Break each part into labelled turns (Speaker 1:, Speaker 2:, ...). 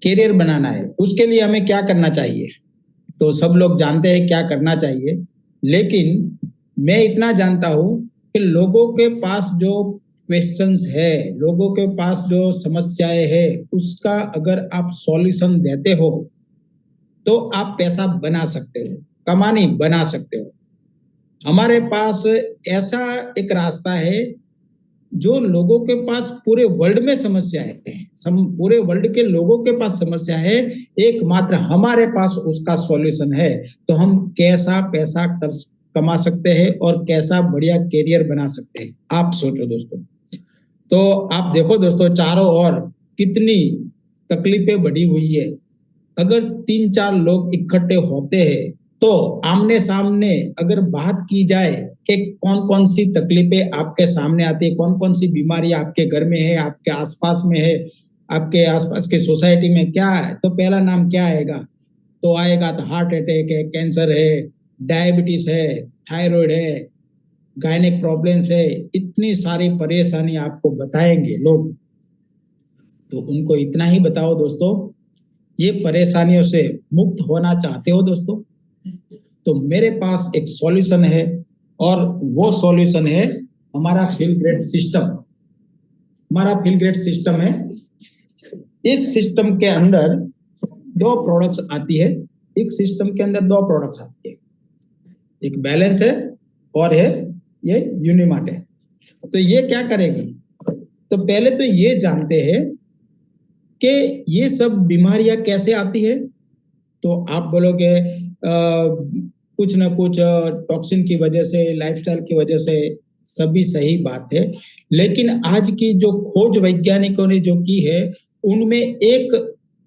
Speaker 1: Career बनाना है, उसके लिए हमें क्या करना चाहिए? तो सब लोग जानते हैं क्या करना चाहिए, लेकिन मैं इतना जानता हूं कि लोगों के पास जो क्वेश्चंस है, लोगों के पास जो समस्याएं है, उसका अगर आप सॉल्यूशन देते हो तो आप पैसा बना सकते हो, कमा नहीं बना सकते हो। हमारे पास ऐसा एक रास्ता है जो लोगों के पास पूरे वर्ल्ड में समस्या है, पूरे वर्ल्ड के लोगों के पास समस्या है, एकमात्र हमारे पास उसका सॉल्यूशन है। तो हम कैसा पैसा कमा सकते हैं और कैसा बढ़िया कैरियर बना सकते हैं, आप सोचो दोस्तों। तो आप देखो दोस्तों, चारों ओर कितनी तकलीफें बढ़ी हुई है। अगर 3-4 लोग इकट्ठे होते हैं तो आमने सामने अगर बात की जाए कि कौन कौन सी तकलीफें आपके सामने आती है, कौन कौन सी बीमारी आपके घर में है, आपके आसपास में है, आपके आसपास की सोसाइटी में क्या है, तो पहला नाम क्या आएगा? तो आएगा तो हार्ट अटैक है, कैंसर है, डायबिटीज है, थायराइड है, गायनिक प्रॉब्लम्स है, इतनी सारी परेशानी आपको बताएंगे लोग। तो उनको इतना ही बताओ दोस्तों, ये परेशानियों से मुक्त होना चाहते हो दोस्तों, तो मेरे पास एक सॉल्यूशन है, और वो सॉल्यूशन है हमारा फील ग्रेट सिस्टम। हमारा फील ग्रेट सिस्टम है। इस सिस्टम के अंदर 2 प्रोडक्ट्स आती है। एक सिस्टम के अंदर 2 प्रोडक्ट्स आती है, एक बैलेंस है और है ये यूनिमार्ट है। तो ये क्या करेगी? तो पहले तो ये जानते हैं कि ये सब बीमारियां कैसे आती है। तो आप बोलोगे कुछ ना कुछ टॉक्सिन की वजह से, लाइफस्टाइल की वजह से, सभी सही बात है, लेकिन आज की जो खोज वैज्ञानिकों ने जो की है, उनमें एक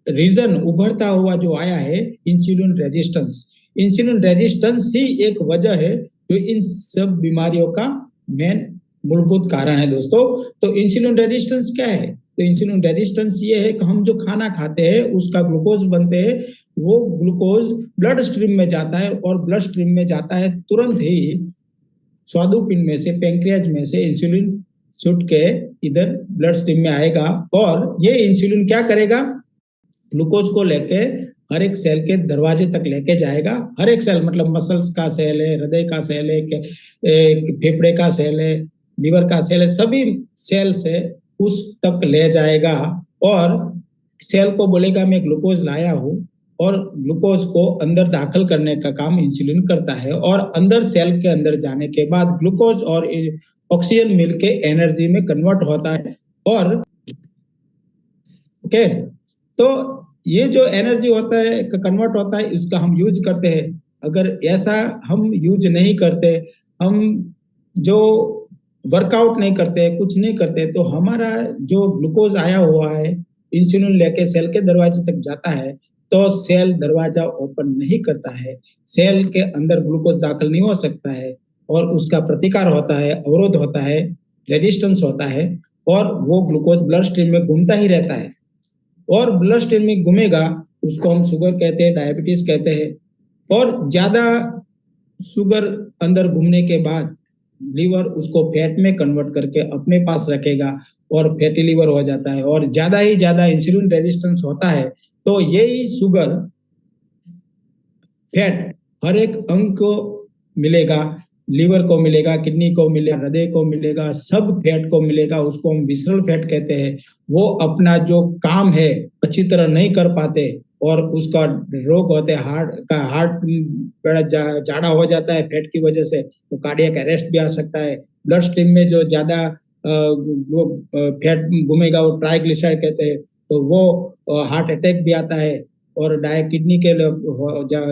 Speaker 1: रीजन उभरता हुआ जो आया है, इंसुलिन रेजिस्टेंस। इंसुलिन रेजिस्टेंस ही एक वजह है जो इन सब बीमारियों का मेन मूलभूत कारण है दोस्तों। तो इंसुलिन रेजिस्टेंस क्या है? तो इंसुलिन रेजिस्टेंस ये है कि हम जो खाना खाते हैं उसका ग्लूकोज बनते हैं, वो ग्लूकोज ब्लड स्ट्रीम में जाता है, और ब्लड स्ट्रीम में जाता है तुरंत ही स्वादुपिंड में से, पैंक्रियाज में से इंसुलिन छूट के इधर ब्लड स्ट्रीम में आएगा, और ये इंसुलिन क्या करेगा? ग्लूकोज को लेके हर एक सेल के दरवाजे तक लेके जाएगा। हर एक सेल मतलब मसल्स का सेल है, हृदय का सेल है, फेफड़े का सेल है, लीवर का सेल है, सभी सेल से उस तक ले जाएगा, और सेल को बोलेगा मैं ग्लूकोज लाया हूं, और ग्लूकोज को अंदर दाखिल करने का काम इंसुलिन करता है, और अंदर सेल के अंदर जाने के बाद ग्लूकोज और ऑक्सीजन मिलके एनर्जी में कन्वर्ट होता है। और ओके, तो ये जो एनर्जी होता है, कन्वर्ट होता है, इसका हम यूज करते हैं। अगर ऐसा हम यूज नहीं करते, हम जो वर्कआउट नहीं करते, कुछ नहीं करते, तो हमारा जो ग्लूकोज आया हुआ है इंसुलिन लेके सेल के दरवाजे तक जाता है, तो सेल दरवाजा ओपन नहीं करता है, सेल के अंदर ग्लूकोज दाखिल नहीं हो सकता है, और उसका प्रतिकार होता है, अवरोध होता है, रेजिस्टेंस होता है, और वो ग्लूकोज ब्लड स्ट्रीम में घूमता ही रहता है, और ब्लड स्ट्रीम में घूमेगा, उसको हम शुगर कहते हैं, डायबिटीज कहते हैं। और ज्यादा शुगर अंदर घूमने के बाद लीवर उसको फैट में कन्वर्ट करके अपने पास रखेगा, और फैटी लीवर हो जाता है, और ज्यादा ही ज्यादा इंसुलिन रेजिस्टेंस होता है, तो यही शुगर फैट हर एक अंग को मिलेगा, लीवर को मिलेगा, किडनी को मिलेगा, हृदय को मिलेगा, सब फैट को मिलेगा, उसको हम विसरल फैट कहते हैं। वो अपना जो काम है अच्छी तरह नहीं कर पाते, और उसका रोग होते हैं, हार्ट बड़ा जाड़ा हो जाता है फैट की वजह से, तो कार्डियक अरेस्ट भी आ सकता है। ब्लड स्ट्रीम में जो ज्यादा फैट घूमेगा वो ट्राइग्लिसराइड कहते हैं, तो वो हार्ट अटैक भी आता है, और किडनी के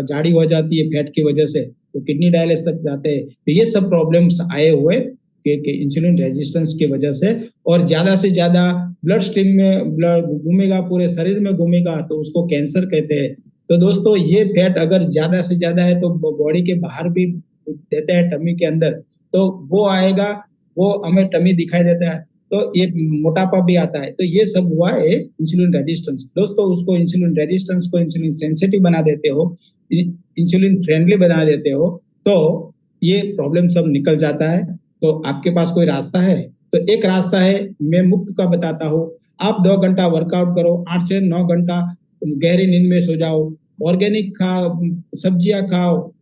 Speaker 1: जाड़ी हो जाती है फैट की वजह से, तो किडनी डायलिसिस तक जाते हैं। तो ये सब प्रॉब्लम्स आए हुए कि इंसुलिन रेजिस्टेंस की वजह से, और ज्यादा से ज्यादा ब्लड स्ट्रीम में ब्लड घूमेगा, पूरे शरीर में घूमेगा, तो उसको कैंसर कहते हैं। तो दोस्तों ये फैट अगर ज्यादा से ज्यादा है तो बॉडी के बाहर भी देता है, टमी के अंदर, तो वो आएगा, वो हमें टमी दिखाई देता है, तो ये मोटापा भी आता है। तो ये सब हुआ है इंसुलिन रेजिस्टेंस। दोस्तों उसको इंसुलिन रेजिस्टेंस को इंसुलिन सेंसिटिव बना देते हो, इंसुलिन फ्रेंडली बना देते हो, तो ये प्रॉब्लम सब निकल जाता है। तो आपके पास कोई रास्ता है? तो एक रास्ता है, मैं मुफ्त का बताता हूँ। आप 2 घंटा वर्कआउट करो, 8 से 9 घंटा गहरी नींद में सो जाओ, ऑर्गेनिक खाओ, सब्जियां खाओ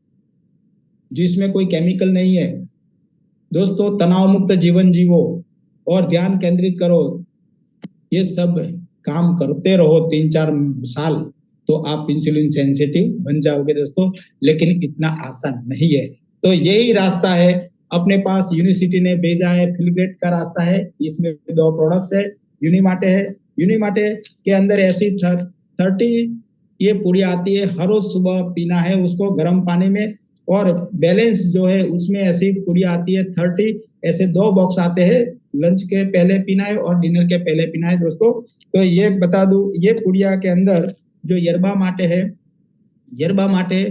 Speaker 1: जिसमें कोई केमिकल नहीं है। दोस्तों तनाव मुक्त जीवन जीवो और ध्यान केंद्रित करो। ये सब काम करते रहो 3-4 साल, तो आप इंसुलिन सेंसिटिव बन जाओगे दोस्तों, लेकिन इतना आसान नहीं है। तो यही रास्ता है, अपने पास यूनिवर्सिटी ने भेजा है, फिलग्रेड का रास्ता है। इसमें 2 प्रोडक्ट्स है, यूनिमाटे है। यूनिमाटे के अंदर ऐसी 30 ये पूरी आती है, हर रोज सुबह पीना है उसको गर्म पानी में। और बैलेंस जो है उसमें ऐसी पूरी आती है 30, ऐसे 2 बॉक्स आते हैं, लंच के पहले पीना है और डिनर के पहले पीना है दोस्तों। तो ये बता दूं, ये पुड़िया के अंदर जो यरबा माटे है, यरबा माटे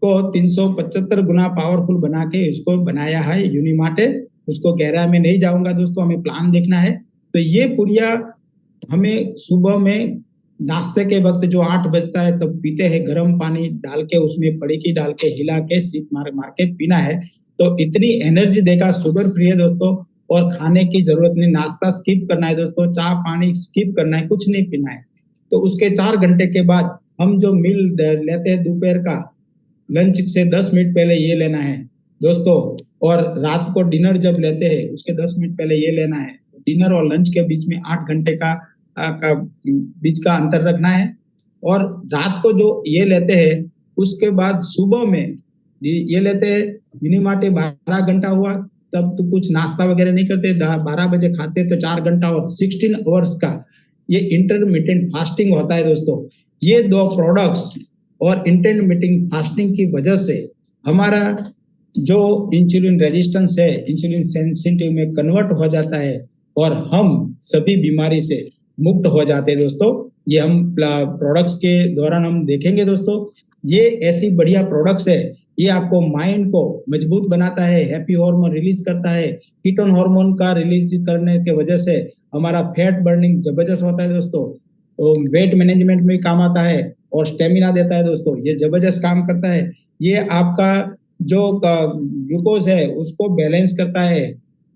Speaker 1: को 375 गुना पावरफुल बना के इसको बनाया है यूनिमाटे। उसको गहरा में नहीं जाऊंगा दोस्तों, हमें प्लान देखना है। तो ये पुड़िया हमें सुबह में नाश्ते के वक्त जो 8 बजता है तब पीते हैं, गर्म पानी डाल के उसमें पड़ीकी डाल के हिला के सीप मार मार के पीना है। तो इतनी एनर्जी देगा, शुगर फ्री है दोस्तों, और खाने की जरूरत नहीं, नाश्ता स्किप करना है दोस्तों, चाय पानी स्किप करना है, कुछ नहीं पीना है। तो उसके 4 घंटे के बाद हम जो मील लेते हैं दोपहर का, लंच से 10 मिनट पहले ये लेना है दोस्तों। और रात को डिनर जब लेते हैं उसके 10 मिनट पहले ये लेना है। डिनर और लंच के बीच में 8 घंटे का बीच का अंतर रखना है। और रात को जो ये लेते हैं उसके बाद सुबह में ये लेते हैं यूनिमाटे, 12 घंटा हुआ तब तो कुछ नाश्ता वगैरह नहीं करते, 12 बजे खाते तो 4 घंटा और 16 आवर्स का ये इंटरमिटेंट फास्टिंग होता है दोस्तों। ये 2 प्रोडक्ट्स और इंटरमिटेंट फास्टिंग की वजह से हमारा जो इंसुलिन रेजिस्टेंस है इंसुलिन सेंसिटिव में कन्वर्ट हो जाता है और हम सभी बीमारी से मुक्त हो जाते हैं दोस्तों। ये हम प्रोडक्ट्स के दौरान हम देखेंगे दोस्तों। ये ऐसी बढ़िया प्रोडक्ट्स है, ये आपको माइंड को मजबूत बनाता है, हैप्पी हार्मोन रिलीज करता है, कीटोन हार्मोन का रिलीज करने के वजह से हमारा फैट बर्निंग जबरदस्त होता है दोस्तों। तो वेट मैनेजमेंट में काम आता है और स्टेमिना देता है दोस्तों, ये जबरदस्त काम करता है। ये आपका जो ग्लूकोज है उसको बैलेंस करता है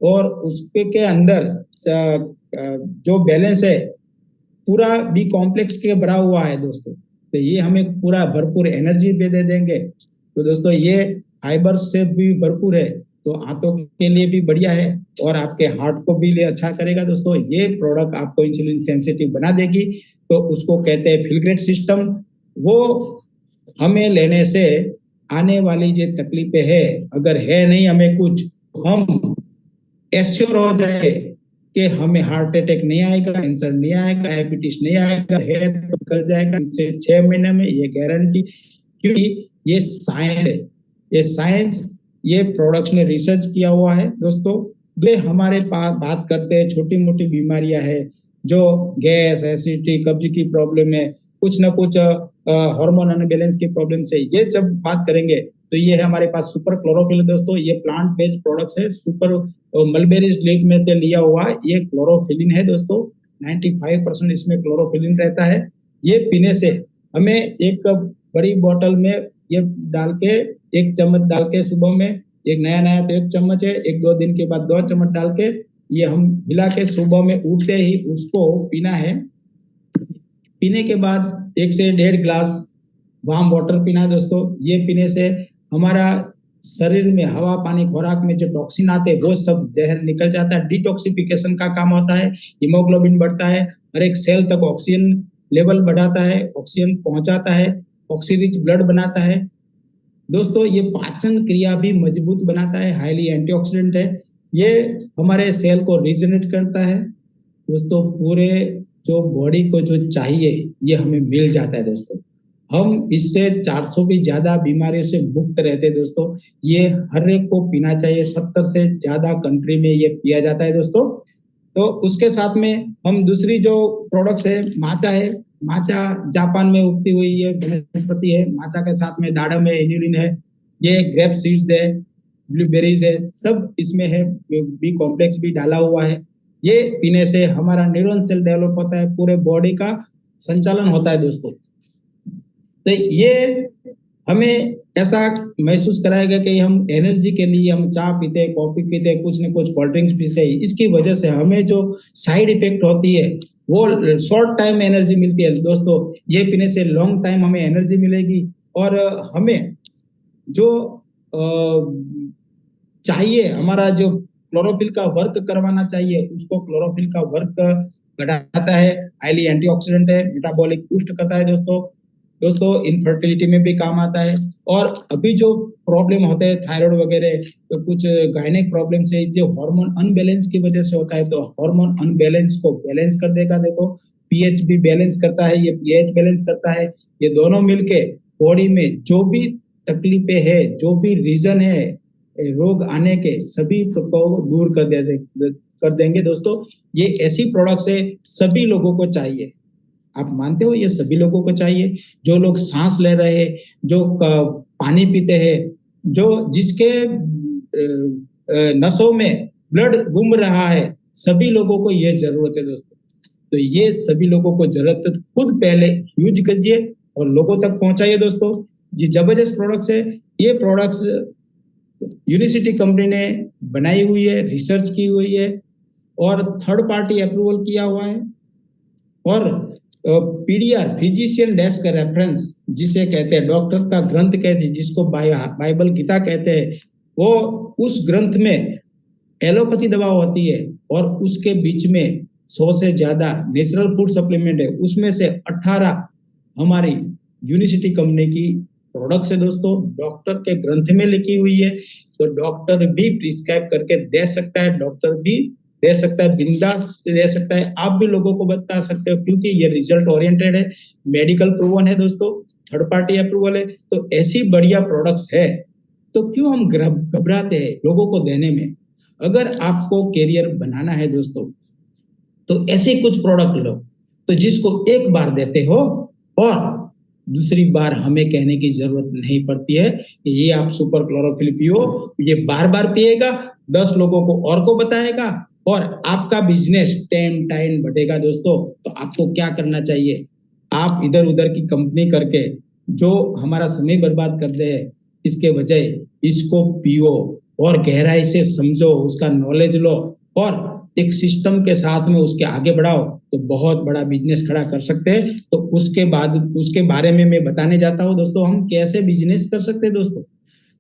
Speaker 1: और उसके के अंदर जो बैलेंस है पूरा बी कॉम्प्लेक्स के भरा हुआ है दोस्तों। तो ये हमें पूरा भरपूर एनर्जी भी दे देंगे। तो दोस्तों ये फाइबर से भी भरपूर है, तो आंतों के लिए भी बढ़िया है और आपके हार्ट को भी अच्छा करेगा दोस्तों। ये प्रोडक्ट आपको इंसुलिन सेंसिटिव बना देगी, तो उसको कहते हैं फिलग्रेड सिस्टम। वो हमें लेने से आने वाली जो तकलीफें है, अगर है नहीं हमें कुछ, हम एश्योर हो जाए कि हमें हार्ट अटैक नहीं आएगा, कैंसर नहीं आएगा, डायबिटीज नहीं आएगा, है तो कर जाएगा इससे 6 महीने में, ये गारंटी। क्योंकि ये साइंस है, ये साइंस, ये प्रोडक्ट्स ने रिसर्च किया हुआ है दोस्तों। हमारे पास बात करते हैं छोटी मोटी बीमारियां है, जो गैस, एसिडिटी, कब्ज की प्रॉब्लम है, कुछ ना कुछ हार्मोन अनबैलेंस की प्रॉब्लम से, ये जब बात करेंगे तो ये है हमारे पास सुपर क्लोरोफिल दोस्तों। ये प्लांट बेस्ड प्रोडक्ट्स है, सुपर मलबेरीज लीफ में से लिया हुआ ये क्लोरोफिलिन है दोस्तों। 95% इसमें क्लोरोफिलिन रहता है। ये पीने से हमें एक बड़ी बोतल में ये डाल के 1 चम्मच डाल के सुबह में, एक नया नया तो 1 चम्मच है, 1-2 दिन के बाद 2 चम्मच डाल के ये हम मिला के सुबह में उठते ही उसको पीना है। पीने के बाद 1 से 1.5 ग्लास वार्म वाटर पीना है दोस्तों। ये पीने से हमारा शरीर में हवा, पानी, खुराक में जो टॉक्सिन आते हैं वो सब जहर निकल जाता है, डिटॉक्सिफिकेशन का काम होता है, हीमोग्लोबिन बढ़ता है, हर एक सेल तक ऑक्सीजन लेवल बढ़ाता है, ऑक्सीजन पहुंचाता है, ऑक्सीरिच ब्लड बनाता है दोस्तों। ये पाचन क्रिया भी मजबूत बनाता है, हाईली एंटीऑक्सीडेंट है, ये हमारे सेल को रिजनरेट करता है दोस्तों। पूरे जो बॉडी को जो चाहिए ये हमें मिल जाता है दोस्तों। हम इससे 400 भी ज्यादा बीमारियों से मुक्त रहते हैं दोस्तों। ये हर एक को पीना चाहिए, 70 से ज्यादा कंट्री में ये पिया जाता है दोस्तों। तो उसके साथ में हम दूसरी जो प्रोडक्ट्स है, माचा है, माचा जापान में उगती हुई ये वनस्पति है। माचा के साथ में दाडम है, इन्यूलिन है, ये ग्रेप सीड्स है, ब्लूबेरीज है, सब इसमें है, बी कॉम्प्लेक्स भी डाला हुआ है। ये पीने से हमारा न्यूरॉन सेल डेवलप होता है, पूरे बॉडी का संचालन होता है दोस्तों। तो ये हमें ऐसा महसूस कराएगा कि हम एनर्जी के लिए हम चाय पीते हैं, कॉफी पीते हैं, कुछ न कुछ कोल्ड ड्रिंक्स पीते हैं। इसकी वजह से हमें जो साइड इफेक्ट होती है वो शॉर्ट टाइम एनर्जी मिलती है दोस्तों। ये पीने से लॉन्ग टाइम हमें एनर्जी मिलेगी और हमें जो चाहिए, हमारा जो क्लोरोफिल का वर्क करवाना चाहिए उसको क्लोरोफिल का वर्क बढ़ाता है, हाईली एंटीऑक्सीडेंट है, मेटाबॉलिक बूस्ट करता है दोस्तों। दोस्तों इनफर्टिलिटी में भी काम आता है। और अभी जो प्रॉब्लम होते हैं थायराइड वगैरह, तो कुछ गायनेक प्रॉब्लम से जो हार्मोन अनबैलेंस की वजह से होता है, तो हार्मोन अनबैलेंस को बैलेंस कर देगा। देखो पीएच भी बैलेंस करता है, ये पीएच बैलेंस करता है। ये दोनों मिलके बॉडी में जो भी तकलीफें है, जो भी रीजन है रोग आने के, सभी को दूर कर देंगे दोस्तों। ये ऐसी प्रोडक्ट्स है सभी लोगों को चाहिए। आप मानते हो ये सभी लोगों को चाहिए? जो लोग सांस ले रहे हैं, जो पानी पीते हैं, जो जिसके नसों में ब्लड घूम रहा है, सभी लोगों को ये जरूरत है दोस्तों। तो ये सभी लोगों को जरूरत है, खुद पहले यूज करिए और लोगों तक पहुंचाइए दोस्तों। जी जबरदस्त प्रोडक्ट्स है। ये प्रोडक्ट्स यूनिसिटी कंपनी ने बनाई हुई है, रिसर्च की हुई है और थर्ड पार्टी अप्रूवल किया हुआ है। और पीडीआर फिजिशियन डेस्क रेफरेंस जिसे कहते हैं, डॉक्टर का ग्रंथ कहते हैं, जिसको बाइबल गीता कहते हैं, वो उस ग्रंथ में एलोपैथी दवा होती है और उसके बीच में 100 से ज्यादा नेचुरल फूड सप्लीमेंट है, उसमें से 18 हमारी यूनिसिटी कंपनी की प्रोडक्ट्स है दोस्तों, डॉक्टर के ग्रंथ में लिखी हुई है। तो डॉक्टर भी प्रिस्क्राइब करके दे सकता है, डॉक्टर भी दे सकता है, बिंदास दे सकता है। आप भी लोगों को बता सकते हो क्योंकि ये रिजल्ट ओरिएंटेड है, मेडिकल प्रूवन है दोस्तों, थर्ड पार्टी अप्रूवल है। तो ऐसी बढ़िया प्रोडक्ट्स है, तो क्यों हम घबराते हैं लोगों को देने में? अगर आपको कैरियर बनाना है दोस्तों, तो ऐसे कुछ प्रोडक्ट लो तो जिसको एक बार देते हो और दूसरी बार हमें कहने की जरूरत नहीं पड़ती है कि ये आप सुपर क्लोरोफिल पियो। ये बार बार पिएगा, 10 लोगों को और को बताएगा और आपका बिजनेस 10 टाइम बढ़ेगा दोस्तों। तो आपको क्या करना चाहिए? आप इधर उधर की कंपनी करके जो हमारा समय बर्बाद करते हैं, इसके बजाय इसको पियो और गहराई से समझो, उसका नॉलेज लो और एक सिस्टम के साथ में उसके आगे बढ़ाओ, तो बहुत बड़ा बिजनेस खड़ा कर सकते हैं। तो उसके बाद उसके बारे में मैं बताने जाता हूँ दोस्तों, हम कैसे बिजनेस कर सकते हैं दोस्तों।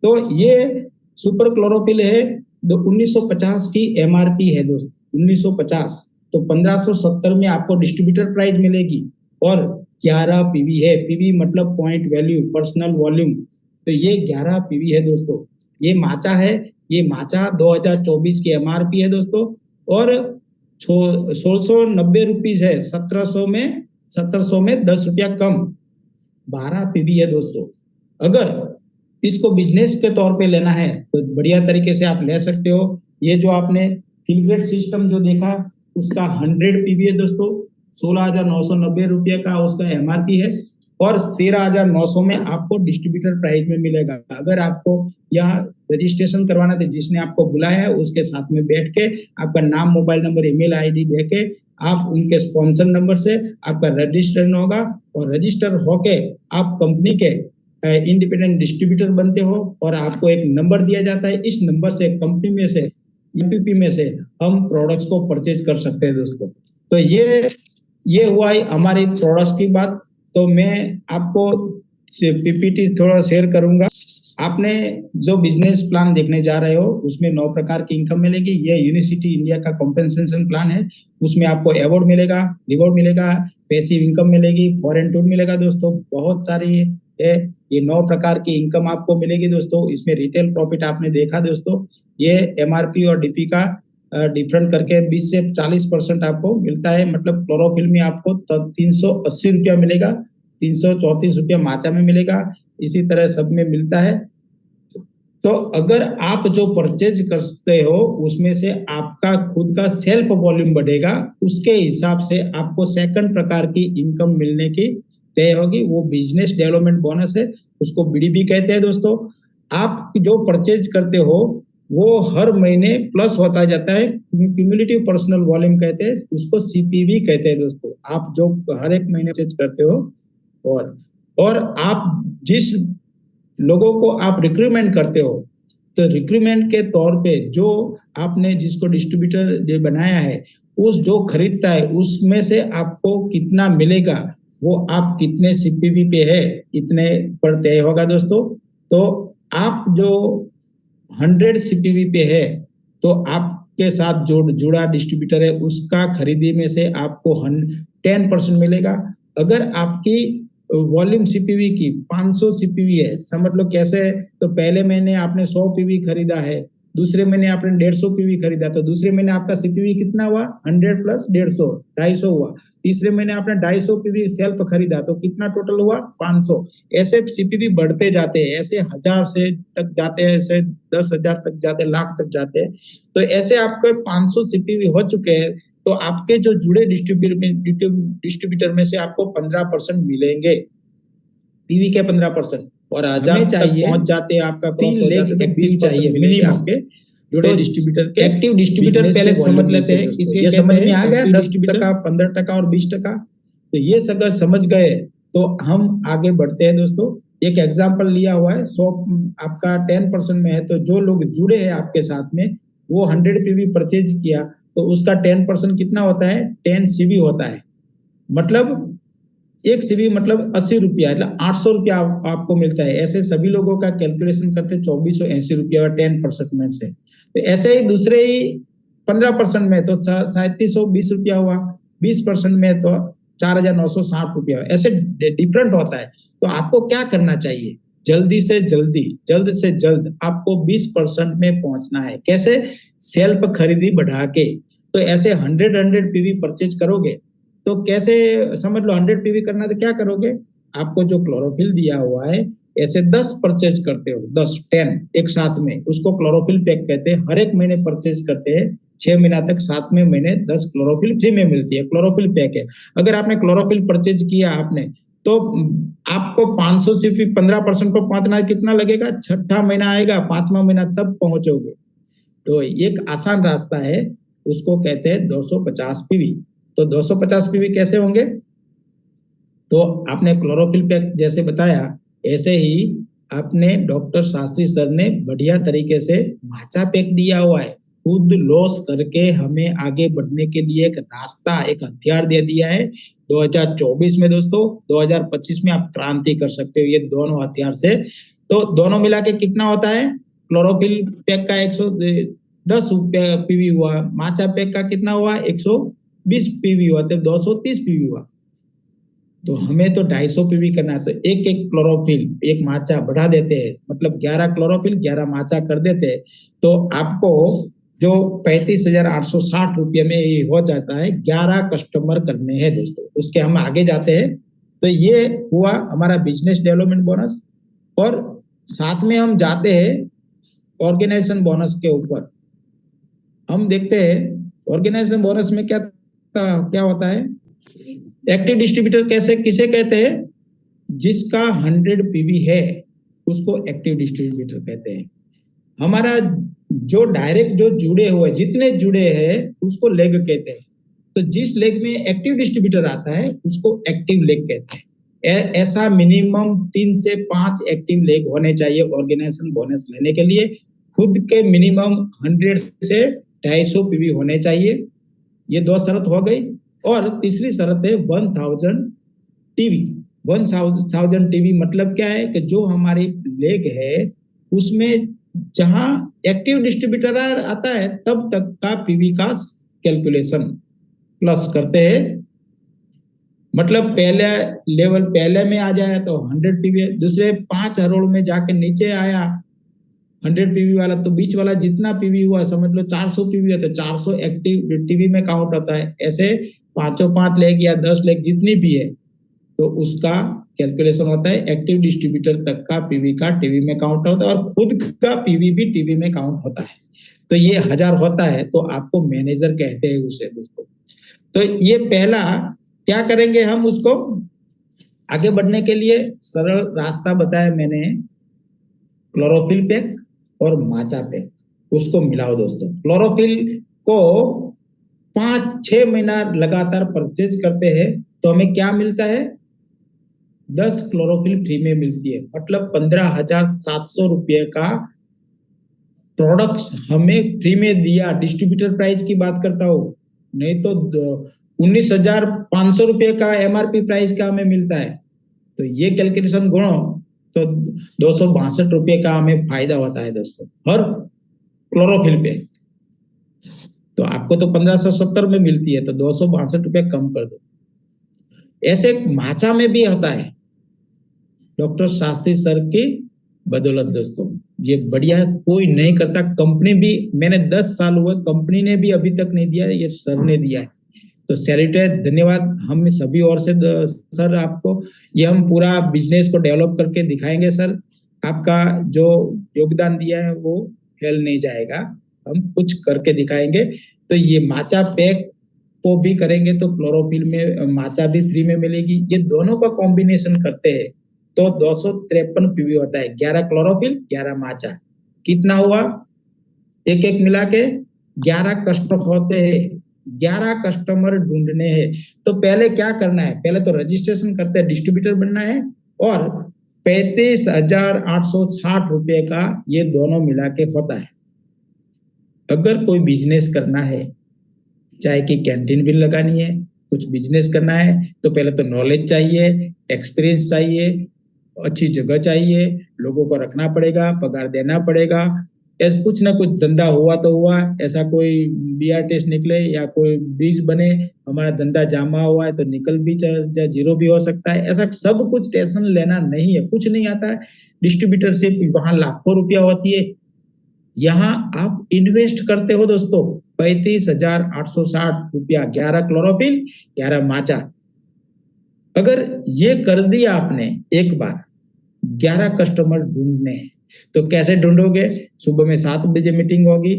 Speaker 1: तो ये सुपर क्लोरोफिल है, 1950 की एमआरपी है दोस्तों, 1950। तो 1570 में आपको डिस्ट्रीब्यूटर प्राइस मिलेगी और 11 पीवी है। पीवी मतलब पॉइंट वैल्यू, पर्सनल वॉल्यूम। तो ये 11 पीवी है दोस्तों। ये माचा है, ये माचा 2024 की एमआरपी है दोस्तों और 1690 रुपीज है। 1700 में 10 रुपया कम, 12 पीवी है दोस्तों। अगर इसको बिजनेस के तौर पे लेना है तो बढ़िया तरीके से आप ले सकते हो। ये जो आपने फिलग्रेड सिस्टम जो देखा उसका 100 पीवी है दोस्तों, 16,990 रुपये का उसका एमआरपी है और 13,900 में आपको डिस्ट्रीब्यूटर प्राइस में मिलेगा। अगर आपको यहाँ रजिस्ट्रेशन करवाना था, जिसने आपको बुलाया है उसके साथ में बैठ के आपका नाम, मोबाइल नंबर, ईमेल आईडी देके आप उनके स्पॉन्सर नंबर से आपका रजिस्ट्रेशन होगा और रजिस्टर होके आप कंपनी के इंडिपेंडेंट डिस्ट्रीब्यूटर बनते हो और आपको एक नंबर दिया जाता है। इस नंबर से कंपनी में से, एमपीपी में से हम प्रोडक्ट्स को परचेज कर सकते हैं दोस्तों। तो ये हुआ है हमारे प्रोडक्ट्स की बात। तो मैं आपको पीपीटी थोड़ा शेयर करूंगा। आपने जो बिजनेस प्लान देखने जा रहे हो उसमें 9 प्रकार की इनकम मिलेगी। ये यूनिसिटी इंडिया का कॉम्पेंसेशन प्लान है। उसमें आपको अवार्ड मिलेगा, रिवॉर्ड मिलेगा, पैसिव इनकम मिलेगी, फॉरेन टूर मिलेगा दोस्तों, बहुत सारी है। ये 9 प्रकार की इनकम आपको मिलेगी दोस्तों। इसमें रिटेल प्रॉफिट आपने देखा दोस्तों, ये एमआरपी और डीपी का डिफरेंट करके 20 से 40% आपको मिलता है। मतलब क्लोरोफिल में आपको 380 रुपया मिलेगा, 334 रुपया माचा में मिलेगा, इसी तरह सब में मिलता है। तो अगर आप जो परचेज करते हो उसमें से आपका खुद का सेल्फ वॉल्यूम बढ़ेगा, उसके हिसाब से आपको सेकंड प्रकार की इनकम मिलने की तय होगी। वो बिजनेस डेवलपमेंट बोनस है, उसको बीडीबी कहते हैं दोस्तों। आप जो परचेज करते हो वो हर महीने प्लस होता जाता है, क्यूमुलेटिव पर्सनल वॉल्यूम कहते हैं, उसको सीपीवी कहते हैं दोस्तों। आप जो हर एक महीने परचेज करते हो और आप जिस लोगों को आप रिक्रूटमेंट करते हो, तो रिक्रूटमेंट के तौर पे जो आपने जिसको डिस्ट्रीब्यूटर बनाया है उस जो खरीदता है उसमें से आपको कितना मिलेगा, वो आप कितने सीपीवी पे है इतने पर तय होगा दोस्तों। तो आप जो 100 सीपीवी पे है तो आपके साथ जो जुड़ा डिस्ट्रीब्यूटर है उसका खरीदी में से आपको 10% मिलेगा। अगर आपकी वॉल्यूम सीपीवी की 500 सीपीवी है, समझ लो कैसे है, तो पहले महीने आपने 100 पीवी खरीदा है, दूसरे महीने आपने 150 पीवी खरीदा, तो दूसरे महीने आपका सीपीवी कितना हुआ, 100 प्लस 150 250 हुआ। तीसरे महीने आपने 250 पीवी सेल्फ खरीदा तो कितना टोटल हुआ, 500। ऐसे सीपीवी बढ़ते जाते हैं, ऐसे 1000 से तक जाते हैं, ऐसे 10,000 तक जाते हैं, लाख तक जाते हैं। तो ऐसे आपके 500 सीपीवी हो चुके हैं, तो आपके जो जुड़े डिस्ट्रीब्यूटर में से आपको 15% मिलेंगे, पीवी के 15%। और 1000 तक पहुंच जाते हैं, आपका क्रॉस हो जाते हैं तो 20% मिलेंगे आपके जुड़े डिस्ट्रीब्यूटर के। एक्टिव डिस्ट्रीब्यूटर पहले समझ लेते हैं, ये समझ में आ गया 10%, 15% और 20%। तो ये अगर समझ गए तो हम आगे बढ़ते हैं दोस्तों। एक एग्जांपल लिया हुआ है, 100 आपका 10% में है, तो जो लोग जुड़े हैं आपके साथ में वो 100 पीवी परचेज किया तो उसका 10% कितना होता है, 10 सीवी होता है। मतलब एक सीवी मतलब 80 रुपया, मतलब 800 रुपया आपको मिलता है। ऐसे सभी लोगों का कैलकुलेशन करते 2480 रुपया और 10% में से। तो ऐसे ही दूसरे ही 15% में तो 3720 रुपया हुआ, 20% में तो 4960 रुपया, ऐसे डिफरेंट होता है। तो आपको क्या करना चाहिए, जल्दी से जल्दी, जल्द से जल्द आपको 20% में पहुंचना है। कैसे, सेल्फ खरीदी बढ़ा के। तो ऐसे 100 पीवी परचेज करोगे तो कैसे, समझ लो 100 पीवी करना तो क्या करोगे, आपको जो क्लोरोफिल दिया हुआ है ऐसे 10 परचेज करते हो, 10 एक साथ में, उसको क्लोरोफिल पैक कहते हैं। हर एक महीने परचेज करते हैं, 6 महीना तक, 7वें महीने 10 क्लोरोफिल फ्री में मिलती है, क्लोरोफिल पैक है। अगर आपने क्लोरोफिल परचेज किया आपने तो आपको 500 से 15% को पहुंचना कितना लगेगा, छठा महीना आएगा, 5वां महीना तब पहुंचोगे। तो एक आसान रास्ता है, उसको कहते हैं 250 पीवी। तो 250 पीवी कैसे होंगे, तो आपने क्लोरोफिल पैक जैसे बताया ऐसे ही आपने डॉक्टर शास्त्री सर ने बढ़िया तरीके से माचा पैक दिया हुआ है, खुद लॉस करके हमें आगे बढ़ने के लिए एक रास्ता, एक हथियार दे दिया है 2024 में दोस्तों। 2025 में आप क्रांति कर सकते हो ये दोनों हथियार से। तो दोनों मिला के कितना होता है, क्लोरोफिल पैक का 110 पीवी हुआ, माचा पैक का कितना हुआ, 120 पीवी हुआ, तो 230 पीवी हुआ। तो हमें तो 250 पीवी करना है, तो एक एक क्लोरोफिल, एक माचा बढ़ा देते हैं, मतलब 11 क्लोरोफिल 11 माचा कर देते हैं। तो आपको जो 35,860 रुपये में ये हो जाता है, 11 कस्टमर करने हैं दोस्तों। उसके हम आगे जाते हैं। तो ये हुआ हमारा बिजनेस डेवलपमेंट बोनस, और साथ में हम जाते हैं ऑर्गेनाइजेशन बोनस के ऊपर। हम देखते हैं ऑर्गेनाइजेशन बोनस में क्या क्या होता है। एक्टिव डिस्ट्रीब्यूटर कैसे किसे कहते हैं, जिसका 100 पीवी है उसको एक्टिव डिस्ट्रीब्यूटर कहते हैं। हमारा जो डायरेक्ट जो जुड़े हुए, जितने जुड़े हैं उसको लेग कहते हैं। तो जिस लेग में एक्टिव डिस्ट्रीब्यूटर आता है उसको एक्टिव लेग कहते हैं। ऐसा मिनिमम 3 से 5 एक्टिव लेग होने चाहिए ऑर्गेनाइजेशन बोनस लेने के लिए। खुद के मिनिमम 100 से 250 पीवी होने चाहिए, ये 2 शर्त हो गई। और तीसरी शर्त है 1000 टीवी। 1000 टीवी मतलब क्या है कि जो हमारी लेग है उसमें जहां एक्टिव डिस्ट्रीब्यूटर आता है तब तक का पीवी का कैलकुलेशन प्लस करते हैं। मतलब पहले लेवल पहले में आ जाए तो 100 पीवी, दूसरे 5 हरोड़ में जाके नीचे आया 100 पीवी वाला, तो बीच वाला जितना पीवी हुआ समझ लो 400 पीवी है तो 400 एक्टिव टीवी में काउंट होता है। ऐसे 5 लेग या 10 लेग जितनी भी है तो उसका कैलकुलेशन होता है। एक्टिव डिस्ट्रीब्यूटर तक का पीवी का टीवी में काउंट होता है, और खुद का पीवी भी टीवी में काउंट होता है। तो ये 1000 होता है तो आपको मैनेजर कहते हैं उसे दोस्तों। तो ये पहला क्या करेंगे, हम उसको आगे बढ़ने के लिए सरल रास्ता बताया मैंने, क्लोरोफिल पैक और माचा पैक, उसको मिलाओ दोस्तों। क्लोरोफिल को 5-6 महीना लगातार परचेज करते हैं तो हमें क्या मिलता है, 10 क्लोरोफिल फ्री में मिलती है, मतलब 15,700 रुपये का प्रोडक्ट्स हमें फ्री में दिया। डिस्ट्रीब्यूटर प्राइस की बात करता हूँ, नहीं तो 19,500 रुपये का MRP प्राइस का हमें मिलता है। तो ये कैलकुलेशन गुणो तो 262 रुपये का हमें फायदा होता है दोस्तों हर क्लोरोफिल पे। तो आपको तो 1570 में मिलती है, तो 262 रुपये कम कर दो। ऐसे माचा में भी होता है डॉक्टर शास्त्री सर की बदौलत दोस्तों, ये बढ़िया है, कोई नहीं करता। कंपनी भी, मैंने 10 साल हुए, कंपनी ने भी अभी तक नहीं दिया, ये सर ने दिया है। तो सैल्यूट, धन्यवाद हम सभी ओर से सर आपको। ये हम पूरा बिजनेस को डेवलप करके दिखाएंगे सर। आपका जो योगदान दिया है वो फेल नहीं जाएगा, हम कुछ करके दिखाएंगे। तो ये माचा पैक को भी करेंगे तो क्लोरोफिल में माचा भी फ्री में मिलेगी। ये दोनों का कॉम्बिनेशन करते हैं तो 253 पीवी होता है, 11 क्लोरोफिल 11 माचा। कितना हुआ? एक एक मिला के 11 कस्टमर होते हैं, 11 कस्टमर ढूंढने हैं। तो पहले क्या करना है? पहले तो रजिस्ट्रेशन करते हैं, डिस्ट्रीब्यूटर बनना है और 35,860 रुपये का ये दोनों मिला के होता है। अगर कोई बिजनेस करना है, चाहे कि कैंटीन भी लगानी है, कुछ बिजनेस करना है, तो पहले तो नॉलेज चाहिए, एक्सपीरियंस चाहिए, अच्छी जगह चाहिए, लोगों को रखना पड़ेगा, पगार देना पड़ेगा। ऐसा कुछ ना कुछ धंधा हुआ तो हुआ, ऐसा कोई BR टेस्ट निकले या कोई ब्रिज बने, हमारा धंधा जामा हुआ है तो निकल भी जाए, जीरो भी हो सकता है। ऐसा सब कुछ टेंशन लेना नहीं है, कुछ नहीं आता है। डिस्ट्रीब्यूटरशिप वहां लाखों रुपया होती है, यहाँ आप इन्वेस्ट करते हो दोस्तों 35,860 रुपया, 11 क्लोरोफिल 11 माचा। अगर ये कर दिया आपने एक बार, 11 कस्टमर ढूंढने हैं, तो कैसे ढूंढोगे? सुबह में 7 बजे मीटिंग होगी,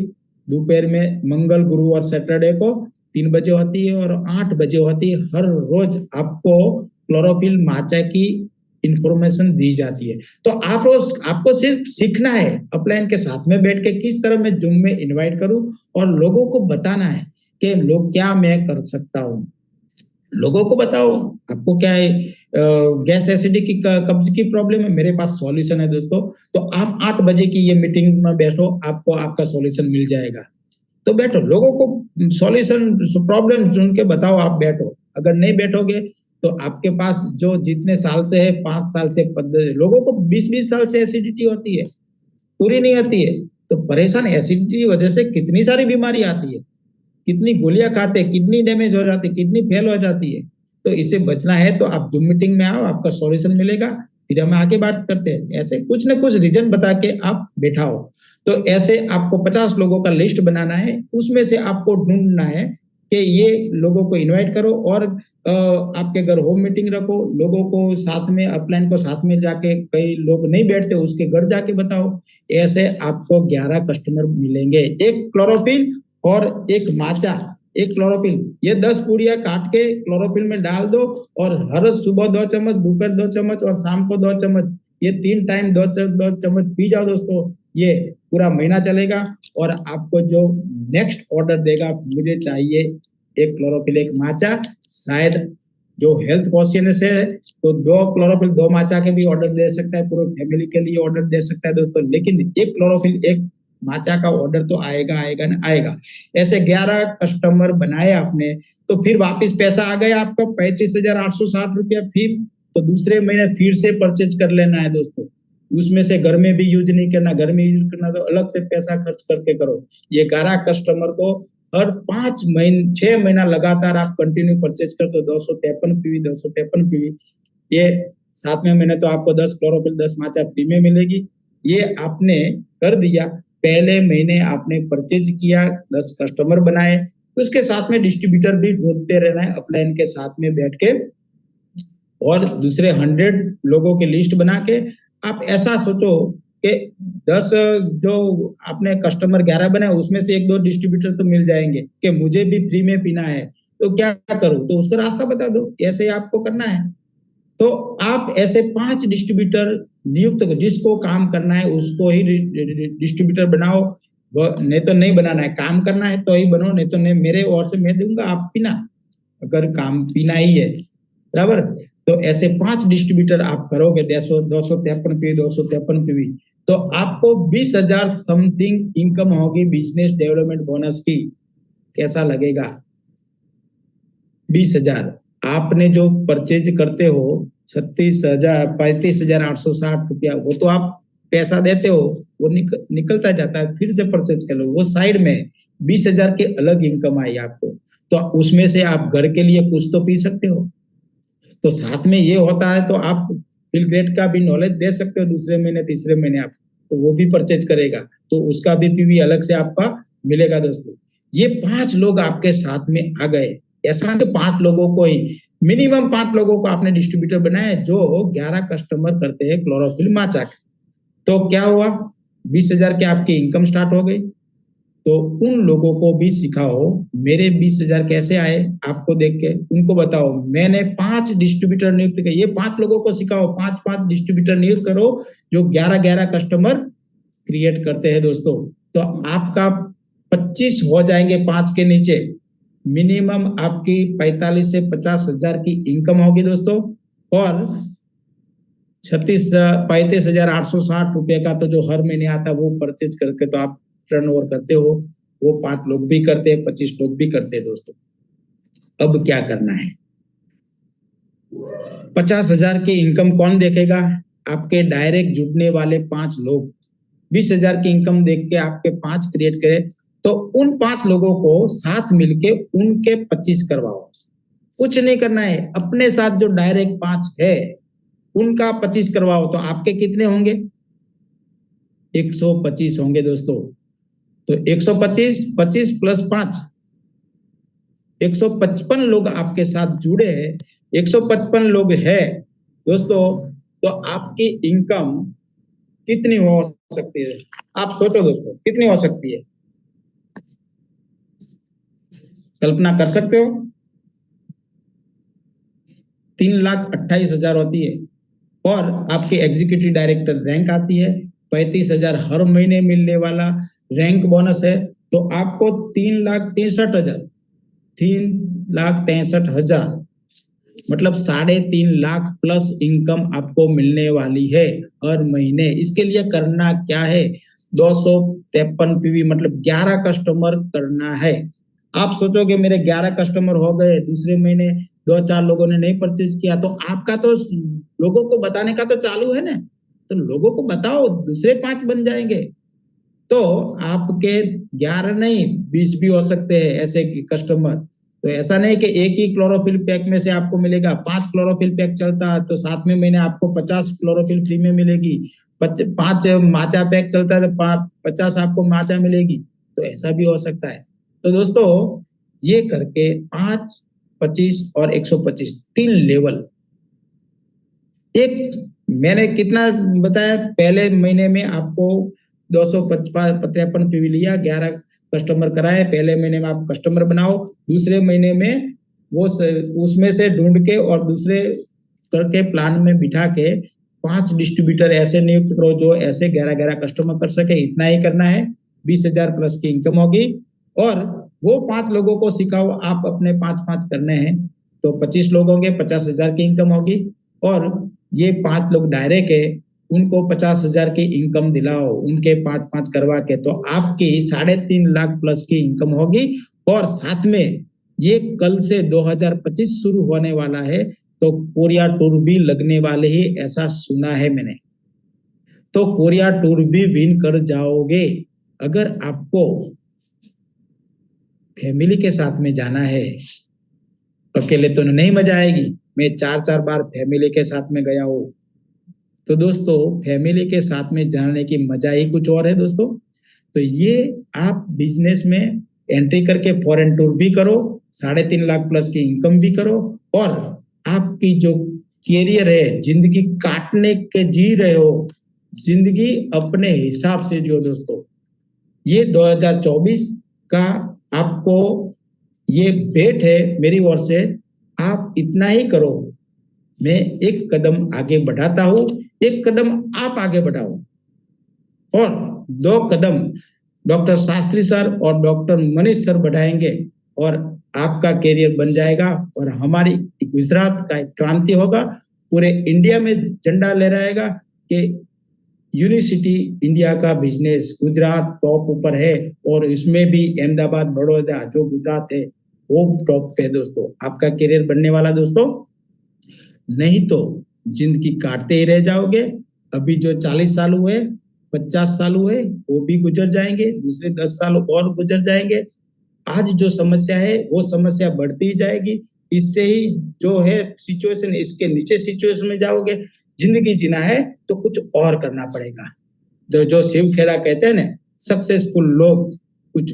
Speaker 1: दोपहर में मंगल गुरु और सैटरडे को 3 बजे होती है और 8 बजे होती है। हर रोज आपको क्लोरोफिल माचा की इंफॉर्मेशन दी जाती है। तो आपको सिर्फ सीखना है, अपलाइन के साथ में बैठ के किस तरह मैं जूम में इनवाइट करूं और लोगों को बताना है कि लोग क्या मैं कर सकता हूं। लोगों को बताओ आपको क्या है, गैस एसिडिटी की कब्ज की प्रॉब्लम है, मेरे पास सॉल्यूशन है दोस्तों। तो आप 8 बजे की ये मीटिंग में बैठो, आपको आपका सॉल्यूशन मिल जाएगा। तो बैठो, लोगों को सॉल्यूशन प्रॉब्लम सुन के बताओ, आप बैठो। अगर नहीं बैठोगे तो आपके पास जो जितने साल से है, 5 साल से, लोगों को 20-20 साल से एसिडिटी होती है, पूरी नहीं होती है। तो परेशान, एसिडिटी की वजह से कितनी सारी बीमारी आती है, कितनी गोलियां खाते, किडनी डैमेज हो जाती, किडनी फेल हो जाती है। तो इससे बचना है तो आप जूम मीटिंग में आओ, आपका सॉल्यूशन मिलेगा, फिर हम आगे बात करते हैं। ऐसे कुछ ना कुछ रीजन बता के आप बैठाओ। तो ऐसे आपको 50 लोगों का लिस्ट बनाना है, उसमें से आपको ढूंढना है कि ये लोगों को इनवाइट करो और आपके घर होम मीटिंग रखो, लोगों को साथ में, अपलाइन को साथ में जाके, कई लोग नहीं बैठते उसके घर जाके बताओ। ऐसे आपको 11 कस्टमर मिलेंगे, एक क्लोरोफिल और एक माचा, एक क्लोरोफिल। ये 10 पूड़ियां काट के क्लोरोफिल में डाल दो और हर सुबह 2 चम्मच, दोपहर 2 चम्मच और शाम को 2 चम्मच, ये 3 टाइम 2 चम्मच पी जाओ दोस्तों। ये पूरा महीना चलेगा और आपको जो नेक्स्ट ऑर्डर देगा, मुझे चाहिए एक क्लोरोफिल एक माचा, शायद जो हेल्थ कॉन्शियस है तो 2 क्लोरोफिल 2 माचा के भी ऑर्डर दे सकता है, पूरे फैमिली के लिए ऑर्डर दे सकता है दोस्तों। लेकिन एक क्लोरोफिल एक माचा का ऑर्डर तो आएगा आएगा ना आएगा। ऐसे 11 कस्टमर बनाए आपने, तो फिर वापस पैसा आ गया आपका 35,860 रुपया। फिर तो दूसरे महीने फिर से परचेज कर लेना है दोस्तों। उसमें से घर में भी यूज नहीं करना, घर में यूज करना तो अलग से पैसा खर्च करके करो। ये 11 कस्टमर को हर 5 महीने 6 महीना लगातार आप कंटिन्यू परचेज कर तो 253 पीवी 253 पीवी, ये 7वें महीने तो आपको 10 क्लोरोफिल 10 माचा फ्री में मिलेगी। ये आपने कर दिया, पहले महीने आपने परचेज किया, 10 कस्टमर बनाए, उसके साथ में डिस्ट्रीब्यूटर भी ढूंढते रहना है, अपलाइन के साथ में बैठ के, और दूसरे 100 लोगों की लिस्ट बना के आप ऐसा सोचो कि 10 जो आपने कस्टमर 11 बनाए, उसमें से 1-2 डिस्ट्रीब्यूटर तो मिल जाएंगे कि मुझे भी फ्री में पीना है, तो क्या करूं? तो उसका रास्ता बता दो, ऐसे आपको करना है। तो आप ऐसे 5 डिस्ट्रीब्यूटर नियुक्त करो, जिसको काम करना है उसको ही डिस्ट्रीब्यूटर बनाओ। नहीं तो नहीं बनाना है, काम करना है तो ही बनो, नहीं तो नहीं, मेरे ओर से मैं दूंगा, आप पीना, अगर काम पीना ही है, बराबर। तो ऐसे 5 डिस्ट्रीब्यूटर आप करोगे, 253 पीवी 253 पीवी, तो आपको 20,000 समथिंग इनकम होगी बिजनेस डेवलपमेंट बोनस की। कैसा लगेगा? 20,000 आपने जो परचेज करते हो 35,860 रुपया, वो तो आप पैसा देते हो, वो निकलता जाता है, फिर से परचेज कर लो, वो साइड में 20,000 की अलग इनकम आई आपको, तो उसमें से आप घर के लिए कुछ तो पी सकते हो। तो साथ में ये होता है तो आप फिल ग्रेड का भी नॉलेज दे सकते हो, दूसरे महीने तीसरे महीने आप, तो वो भी परचेज करेगा, तो उसका भी पीवी अलग से आपका मिलेगा दोस्तों। ये 5 लोग आपके साथ में आ गए, ऐसा नहीं 5 लोगों को ही, मिनिमम 5 लोगों को आपने डिस्ट्रीब्यूटर बनाया जो 11 कस्टमर करते हैं क्लोरोफिल माचा के। तो क्या हुआ, 20,000 की आपकी इनकम स्टार्ट हो गई। तो उन लोगों को भी सिखाओ, मेरे 20,000 कैसे आए आपको देख के, उनको बताओ मैंने 5 डिस्ट्रीब्यूटर नियुक्त किए, ये 5 लोगों को सिखाओ, 5-5 डिस्ट्रीब्यूटर नियुक्त करो जो 11-11 कस्टमर क्रिएट करते हैं दोस्तों। तो आपका 25 हो जाएंगे 5 के नीचे, मिनिमम आपकी 45 से 50,000 की इनकम होगी दोस्तों। और 35,860 रुपए का तो जो हर महीने आता है वो परचेज करके तो आप टर्नओवर करते हो, वो 5 लोग भी करते हैं, 25 लोग भी करते हैं दोस्तों। अब क्या करना है, 50,000 की इनकम कौन देखेगा, आपके डायरेक्ट जुड़ने वाले 5 लोग। 20,000 की इनकम देख के आपके 5 क्रिएट करें, तो उन 5 लोगों को साथ मिलके उनके 25 करवाओ। कुछ नहीं करना है, अपने साथ जो डायरेक्ट 5 है उनका 25 करवाओ, तो आपके कितने होंगे, 125 होंगे दोस्तों। तो 125, 25 प्लस 5, 155 लोग आपके साथ जुड़े हैं, 155 लोग हैं दोस्तों। तो आपकी इनकम कितनी हो सकती है, आप सोचो दोस्तों, कितनी हो सकती है, कल्पना कर सकते हो, 3,28,000 होती है। और आपके एग्जीक्यूटिव डायरेक्टर रैंक आती है, 35,000 हर महीने मिलने वाला रैंक बोनस है। तो आपको 3,63,000, 3,63,000 मतलब 3.5 लाख प्लस इनकम आपको मिलने वाली है हर महीने। इसके लिए करना क्या है, 253 पीवी मतलब 11 कस्टमर करना है। आप सोचोगे मेरे 11 कस्टमर हो गए, दूसरे महीने 2-4 लोगों ने नहीं परचेज किया, तो आपका तो लोगों को बताने का तो चालू है ना, तो लोगों को बताओ, दूसरे 5 बन जाएंगे। तो आपके 11 नहीं 20 भी हो सकते हैं ऐसे कस्टमर। तो ऐसा नहीं कि एक ही क्लोरोफिल पैक में से आपको मिलेगा, 5 क्लोरोफिल पैक चलता है तो 7वें महीने आपको 50 क्लोरोफिल फ्री में मिलेगी, 5 माचा पैक चलता है तो 50 आपको माचा मिलेगी, तो ऐसा भी हो सकता है। तो दोस्तों ये करके 5, 25 और 125 3 लेवल, एक मैंने कितना बताया, पहले महीने में आपको 253 पीवी लिया, 11 कस्टमर कराए, पहले महीने में आप कस्टमर बनाओ, दूसरे महीने में वो उसमें से ढूंढ के और दूसरे करके प्लान में बिठा के 5 डिस्ट्रीब्यूटर ऐसे नियुक्त करो जो ऐसे 11-11 कस्टमर कर सके। इतना ही करना है, 20,000 प्लस की इनकम होगी। और वो 5 लोगों को सिखाओ, आप अपने 5-5 करने हैं तो 25 लोग होंगे, 50,000 की इनकम होगी। और ये 5 लोग डायरेक्ट है, उनको 50,000 की इनकम दिलाओ, उनके 5-5 करवा के, तो आपकी 3.5 लाख प्लस की इनकम होगी। और साथ में ये कल से 2025 शुरू होने वाला है, तो कोरिया टूर भी लगने वाले ही, ऐसा सुना है मैंने। तो कोरिया टूर भी विन कर जाओगे। अगर आपको फैमिली के साथ में जाना है, अकेले तो नहीं मजा आएगी। मैं 4-4 बार फैमिली के साथ में गया हूँ। तो दोस्तों फैमिली के साथ में जाने की मजा ही कुछ और है दोस्तों। तो ये आप बिजनेस में एंट्री करके फॉरेन टूर भी करो, 3.5 लाख प्लस की इनकम भी करो, और आपकी जो कैरियर है, जिंदगी काटने के जी रहे हो, जिंदगी अपने हिसाब से जियो दोस्तों। ये 2024 का आपको ये भेंट है मेरी ओर से, आप इतना ही करो। मैं एक कदम आगे बढ़ाता हूं, एक कदम आप आगे बढ़ाओ, और 2 कदम डॉक्टर शास्त्री सर और डॉक्टर मनीष सर बढ़ाएंगे, और आपका कैरियर बन जाएगा। और हमारी गुजरात का क्रांति होगा, पूरे इंडिया में झंडा लहराएगा कि यूनिवर्सिटी इंडिया का बिजनेस गुजरात टॉप ऊपर है। और इसमें भी अहमदाबाद बड़ौदा जो गुजरात है वो टॉप पे दोस्तों, आपका करियर बनने वाला दोस्तों। नहीं तो जिंदगी काटते ही रह जाओगे। अभी जो 40 साल हुए, 50 साल हुए, वो भी गुजर जाएंगे, दूसरे 10 साल और गुजर जाएंगे। आज जो समस्या है वो समस्या बढ़ती ही जाएगी। इससे ही जो है सिचुएशन, इसके नीचे सिचुएशन में जाओगे। जिंदगी जीना है तो कुछ और करना पड़ेगा। जो शिव खेरा कहते हैं ना, सक्सेसफुल लोग कुछ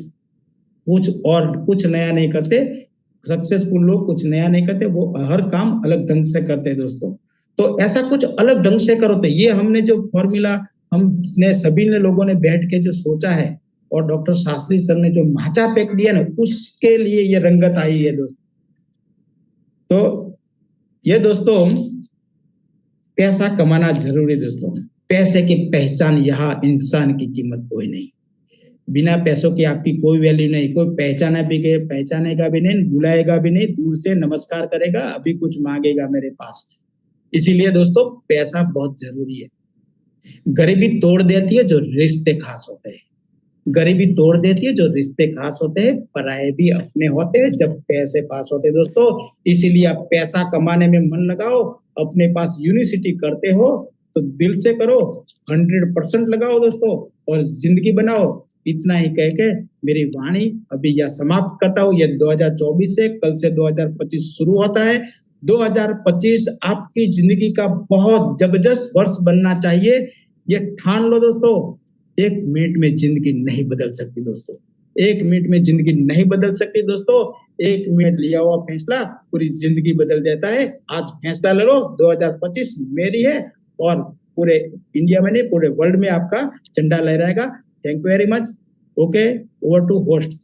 Speaker 1: कुछ और कुछ नया नहीं करते। सक्सेसफुल लोग कुछ नया नहीं करते, वो हर काम अलग ढंग से करते हैं दोस्तों। तो ऐसा कुछ अलग ढंग से करो। तो ये हमने जो फॉर्मूला हमने सभी ने लोगों ने बैठ के जो सोचा है, और डॉक्टर शास्त्री सर ने जो माचा फेंक दिया ना, उसके लिए ये रंगत आई है दोस्तों। तो ये दोस्तों, पैसा कमाना जरूरी दोस्तों। पैसे की पहचान यहाँ इंसान की कीमत कोई नहीं। बिना पैसों की आपकी कोई वैल्यू नहीं। कोई पहचानेगा भी नहीं, बुलाएगा भी नहीं, दूर से नमस्कार करेगा, अभी कुछ मांगेगा मेरे पास। इसीलिए दोस्तों पैसा बहुत जरूरी है। गरीबी तोड़ देती है जो रिश्ते खास होते हैं। गरीबी तोड़ देती है जो रिश्ते खास होते हैं। पराये भी अपने होते हैं जब पैसे पास होते हैं दोस्तों। इसीलिए आप पैसा कमाने में मन लगाओ। अपने पास यूनिवर्सिटी करते हो तो दिल से करो, 100% लगाओ दोस्तों, और जिंदगी बनाओ। इतना ही कह के मेरी वाणी अभी यह समाप्त करता हूँ। यह 2024 से, कल से 2025 शुरू होता है। 2025 आपकी जिंदगी का बहुत जबरदस्त वर्ष बनना चाहिए। ये ठान लो दोस्तों। 1 मिनट में जिंदगी नहीं बदल सकती दोस्तों। 1 मिनट में जिंदगी नहीं बदल सकती दोस्तों। 1 मिनट लिया हुआ फैसला पूरी जिंदगी बदल देता है। आज फैसला ले लो, 2025 मेरी है, और पूरे इंडिया में नहीं, पूरे वर्ल्ड में आपका झंडा लहराएगा। Thank you very much. Okay, over to host.